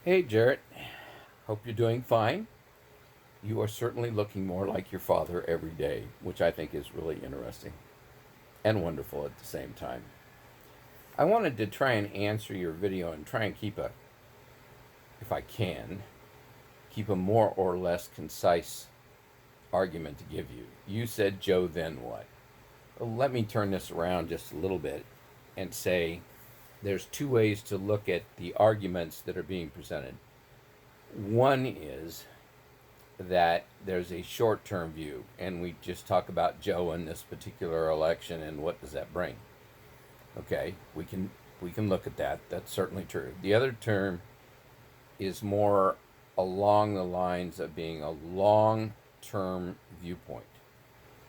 Hey, Jarrett. Hope you're doing fine. You are certainly looking more like your father every day, which I think is really interesting and wonderful at the same time. I wanted to try and answer your video and try and keep if I can, keep a more or less concise argument to give you. You said, Joe, then what? Well, let me turn this around just a little bit and say there's two ways to look at the arguments that are being presented. One is that there's a short term view, and we just talk about Joe in this particular election and what does that bring. Okay, we can look at that. That's certainly true. The other term is more along the lines of being a long term viewpoint.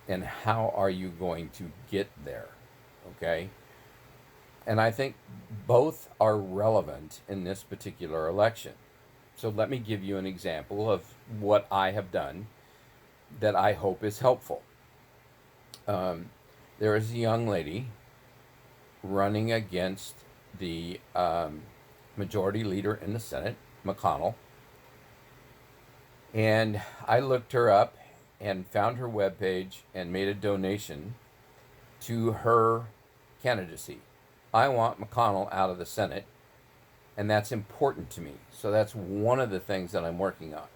And how are you going to get there? Okay? And I think both are relevant in this particular election. So let me give you an example of what I have done that I hope is helpful. Um, there is a young lady running against the majority leader in the Senate, McConnell, and I looked her up and found her webpage and made a donation to her candidacy. I want McConnell out of the Senate, and that's important to me. So that's one of the things that I'm working on.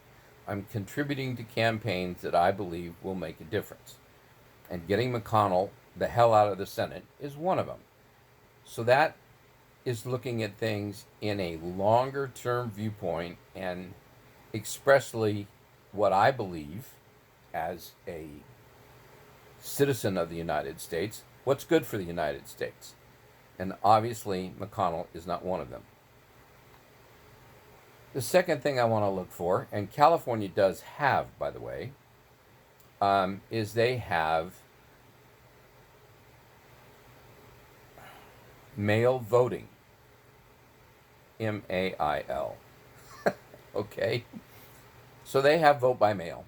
I'm contributing to campaigns that I believe will make a difference. And getting McConnell the hell out of the Senate is one of them. So that is looking at things in a longer term viewpoint and expressly what I believe as a citizen of the United States, what's good for the United States. And obviously, McConnell is not one of them. The second thing I want to look for, and California does have, by the way, is they have mail voting. MAIL. Okay? So they have vote by mail.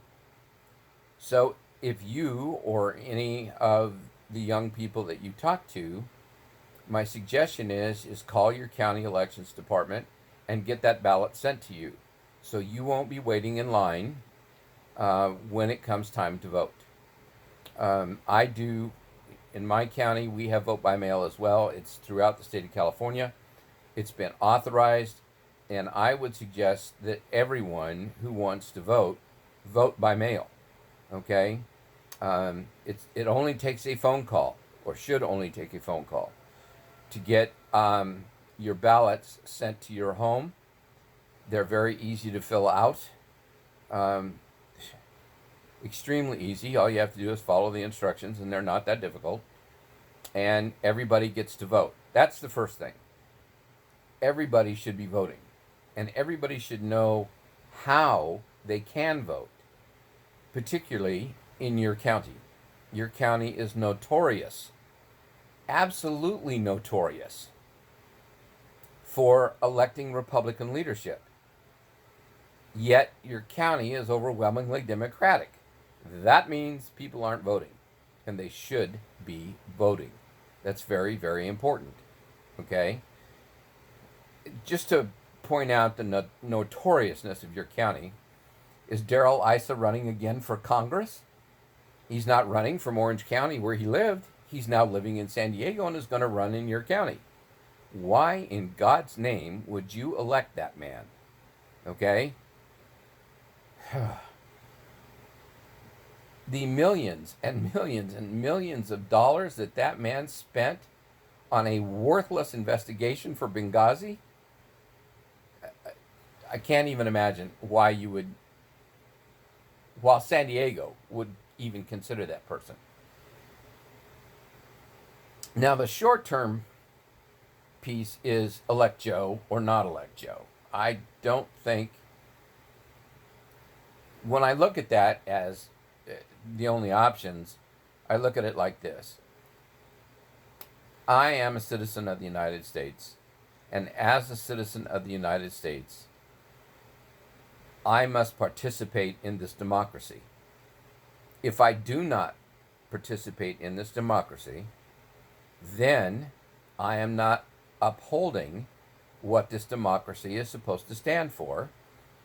So if you or any of the young people that you talk to, my suggestion is call your county elections department and get that ballot sent to you, so you won't be waiting in line when it comes time to vote. I do, in my county, we have vote by mail as well. It's throughout the state of California. It's been authorized, and I would suggest that everyone who wants to vote, vote by mail. Okay? It only takes a phone call, or should only take a phone call, to get your ballots sent to your home. They're very easy to fill out. Um, Extremely easy. All you have to do is follow the instructions, and they're not that difficult. And everybody gets to vote. That's the first thing. Everybody should be voting, and everybody should know how they can vote, particularly in your county. Your county is notorious, absolutely notorious, for electing Republican leadership. Yet your county is overwhelmingly Democratic. That means people aren't voting, and they should be voting. That's very, very important. Okay? Just to point out the notoriousness of your county, is Darrell Issa running again for Congress? He's not running from Orange County where he lived. He's now living in San Diego and is going to run in your county. Why in God's name would you elect that man? Okay? The millions and millions and millions of dollars that man spent on a worthless investigation for Benghazi, I can't even imagine why you would, while San Diego would even consider that person. Now, the short term piece is elect Joe or not elect Joe. I don't think, when I look at that as the only options, I look at it like this. I am a citizen of the United States, and as a citizen of the United States, I must participate in this democracy. If I do not participate in this democracy, then I am not upholding what this democracy is supposed to stand for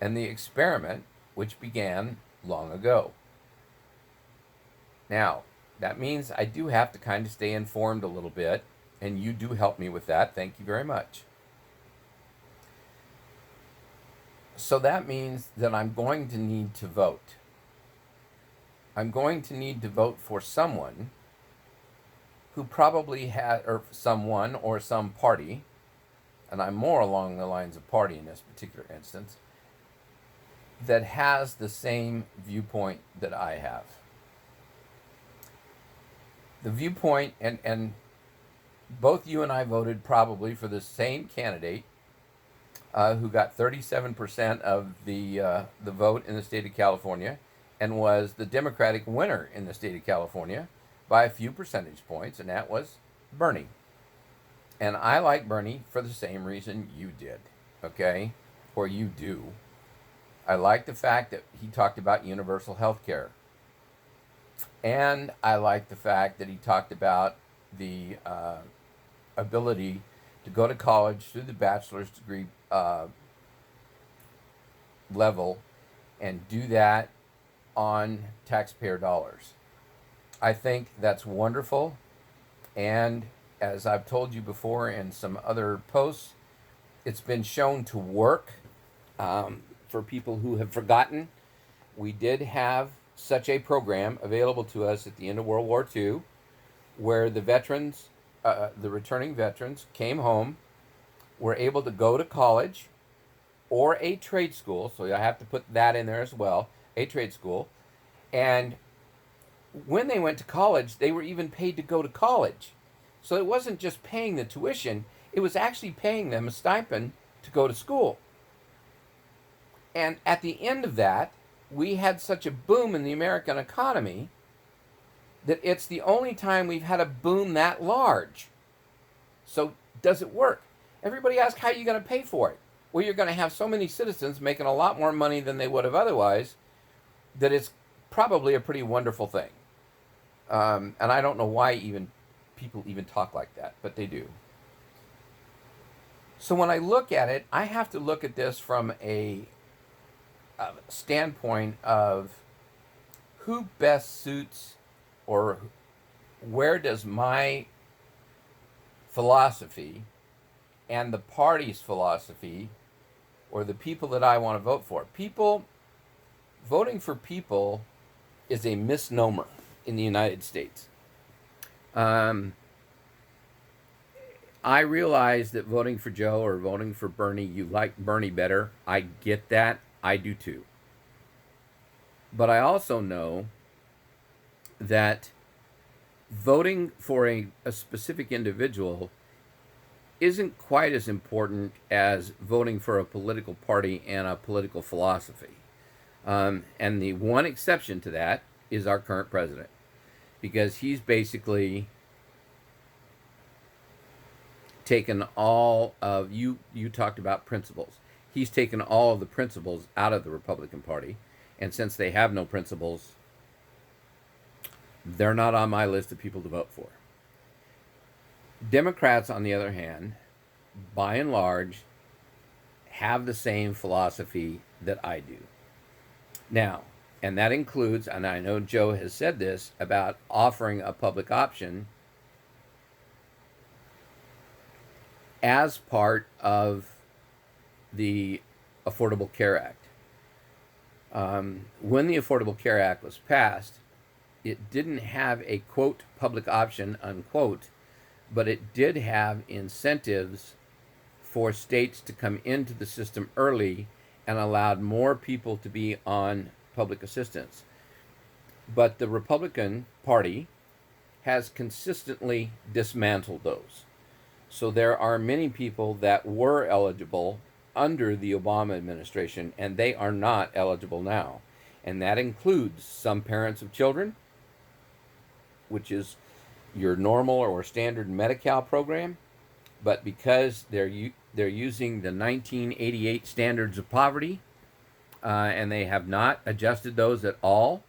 and the experiment which began long ago. Now, that means I do have to kind of stay informed a little bit, and you do help me with that. Thank you very much. So that means that I'm going to need to vote. I'm going to need to vote for someone who probably had, or someone or some party, and I'm more along the lines of party in this particular instance, that has the same viewpoint that I have. The viewpoint, and both you and I voted probably for the same candidate who got 37% of the vote in the state of California and was the Democratic winner in the state of California by a few percentage points, and that was Bernie. And I like Bernie for the same reason you did, okay? Or you do. I like the fact that he talked about universal health care. And I like the fact that he talked about the ability to go to college through the bachelor's degree level and do that on taxpayer dollars. I think that's wonderful. And as I've told you before in some other posts, it's been shown to work. For people who have forgotten, we did have such a program available to us at the end of World War II, where the veterans, the returning veterans, came home, were able to go to college or a trade school. So I have to put that in there as well, a trade school. And when they went to college, they were even paid to go to college. So it wasn't just paying the tuition, it was actually paying them a stipend to go to school. And at the end of that, we had such a boom in the American economy that it's the only time we've had a boom that large. So does it work? Everybody asks, how are you going to pay for it? Well, you're going to have so many citizens making a lot more money than they would have otherwise that it's probably a pretty wonderful thing. And I don't know why people even talk like that, but they do. So when I look at it, I have to look at this from a standpoint of who best suits, or where does my philosophy and the party's philosophy, or the people that I want to vote for. Voting for people is a misnomer in the United States. I realize that voting for Joe or voting for Bernie, you like Bernie better. I get that. I do too. But I also know that voting for a specific individual isn't quite as important as voting for a political party and a political philosophy. And the one exception to that is our current president, because he's basically taken all of, you talked about principles. He's taken all of the principles out of the Republican Party, and since they have no principles, they're not on my list of people to vote for. Democrats, on the other hand, by and large, have the same philosophy that I do. Now, and that includes, and I know Joe has said this, about offering a public option as part of the Affordable Care Act. When the Affordable Care Act was passed, it didn't have a, quote, public option, unquote, but it did have incentives for states to come into the system early and allowed more people to be on public assistance. But the Republican Party has consistently dismantled those. So there are many people that were eligible under the Obama administration, and they are not eligible now. And that includes some parents of children, which is your normal or standard Medi-Cal program, but because they're using the 1988 standards of poverty, and they have not adjusted those at all,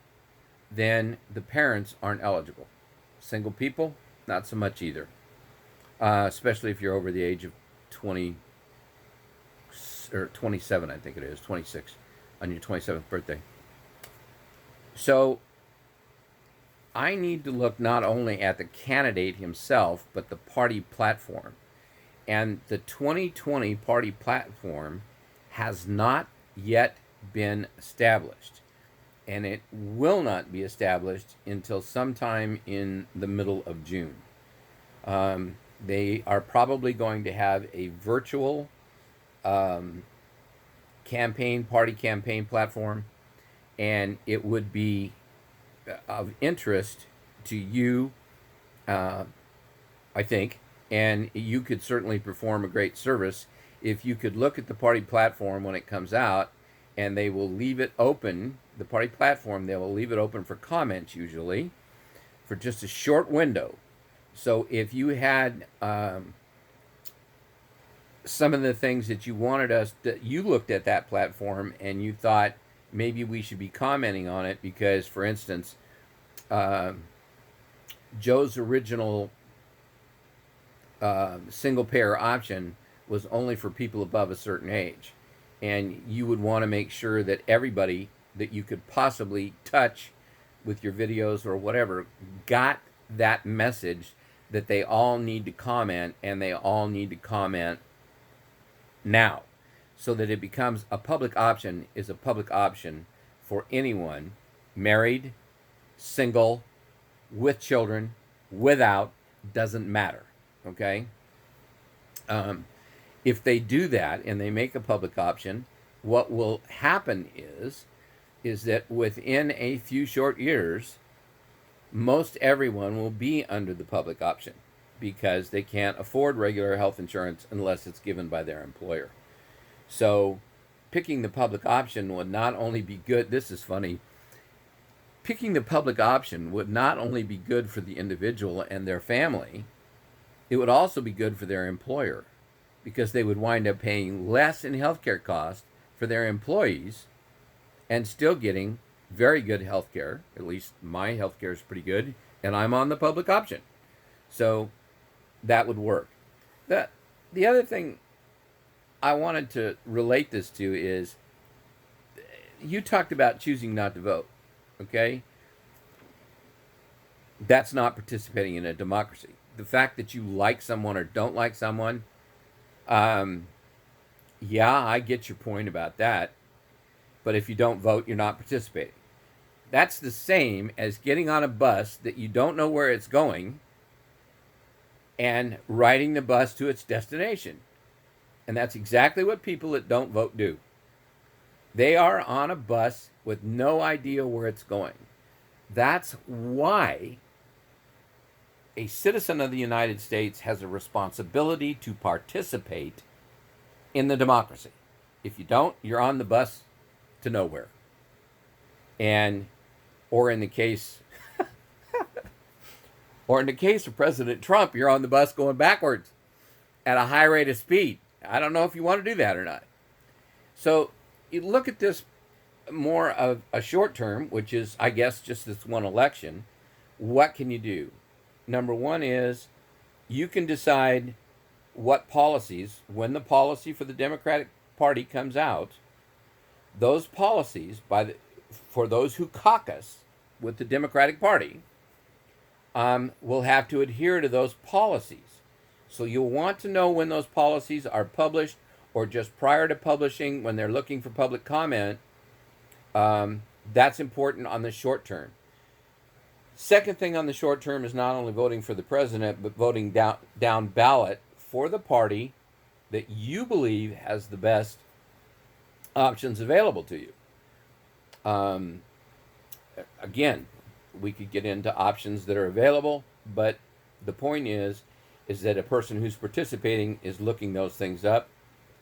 then the parents aren't eligible. Single people, not so much either, especially if you're over the age of 20, or 27, I think it is 26, on your 27th birthday. So I need to look not only at the candidate himself, but the party platform. And the 2020 party platform has not yet been established. And it will not be established until sometime in the middle of June. They are probably going to have a virtual party campaign platform, and it would be of interest to you, I think, and you could certainly perform a great service if you could look at the party platform when it comes out, and they will leave it open. The party platform, they will leave it open for comments usually for just a short window. So if you had some of the things that you wanted us that you looked at that platform and you thought maybe we should be commenting on it because, for instance, Joe's original single payer option was only for people above a certain age, and you would want to make sure that everybody that you could possibly touch with your videos or whatever got that message that they all need to comment, and they all need to comment now, so that it becomes a public option is a public option for anyone, married, single, with children, without, doesn't matter. Okay? If they do that and they make a public option, what will happen is that within a few short years, most everyone will be under the public option because they can't afford regular health insurance unless it's given by their employer. So picking the public option would not only be good, this is funny, picking the public option would not only be good for the individual and their family, it would also be good for their employer because they would wind up paying less in healthcare costs for their employees and still getting very good healthcare. At least my healthcare is pretty good, and I'm on the public option. So that would work. The other thing I wanted to relate this to is you talked about choosing not to vote, okay? That's not participating in a democracy. The fact that you like someone or don't like someone, yeah, I get your point about that. But if you don't vote, you're not participating. That's the same as getting on a bus that you don't know where it's going and riding the bus to its destination. And that's exactly what people that don't vote do. They are on a bus with no idea where it's going. That's why a citizen of the United States has a responsibility to participate in the democracy. If you don't, you're on the bus to nowhere. And or in the case of President Trump, you're on the bus going backwards at a high rate of speed. I don't know if you want to do that or not. So you look at this more of a short term, which is, I guess, just this one election. What can you do? Number one is you can decide what policies, when the policy for the Democratic Party comes out, those policies for those who caucus with the Democratic Party will have to adhere to those policies. So you'll want to know when those policies are published or just prior to publishing when they're looking for public comment. That's important on the short term. Second thing on the short term is not only voting for the president, but voting down ballot for the party that you believe has the best options available to you. Again, we could get into options that are available, but the point is that a person who's participating is looking those things up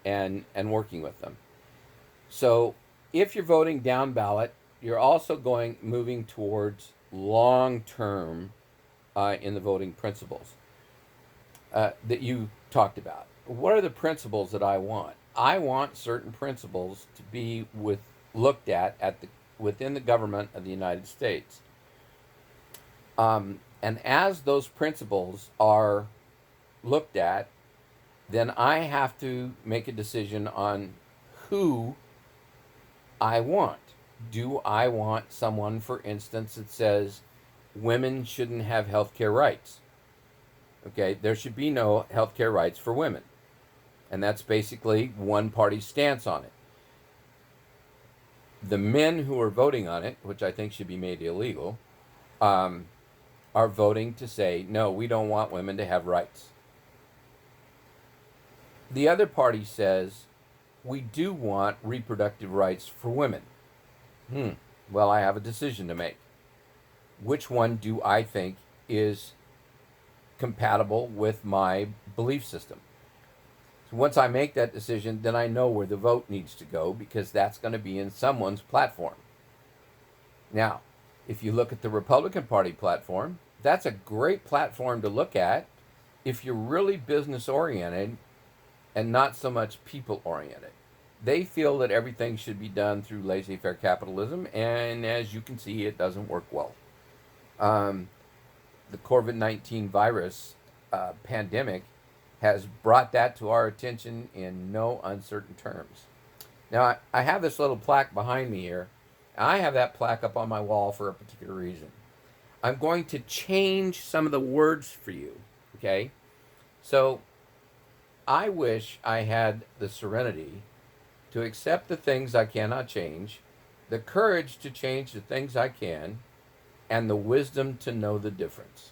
and working with them. So if you're voting down ballot, you're also moving towards long term in the voting principles that you talked about. What are the principles that I want? I want certain principles to be looked at within the government of the United States. And as those principles are looked at, then I have to make a decision on who I want. Do I want someone, for instance, that says women shouldn't have health care rights? Okay, there should be no health care rights for women. And that's basically one party's stance on it. The men who are voting on it, which I think should be made illegal, are voting to say, no, we don't want women to have rights. The other party says, we do want reproductive rights for women. Well, I have a decision to make. Which one do I think is compatible with my belief system? So once I make that decision, then I know where the vote needs to go, because that's going to be in someone's platform. Now, if you look at the Republican Party platform, that's a great platform to look at if you're really business oriented and not so much people oriented. They feel that everything should be done through laissez-faire capitalism, and as you can see, it doesn't work well. The COVID-19 virus pandemic has brought that to our attention in no uncertain terms. Now, I have this little plaque behind me here. I have that plaque up on my wall for a particular reason. I'm going to change some of the words for you, okay? So, I wish I had the serenity to accept the things I cannot change, the courage to change the things I can, and the wisdom to know the difference.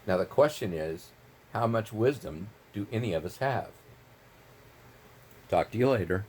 Now, the question is, how much wisdom do any of us have? Talk to you later.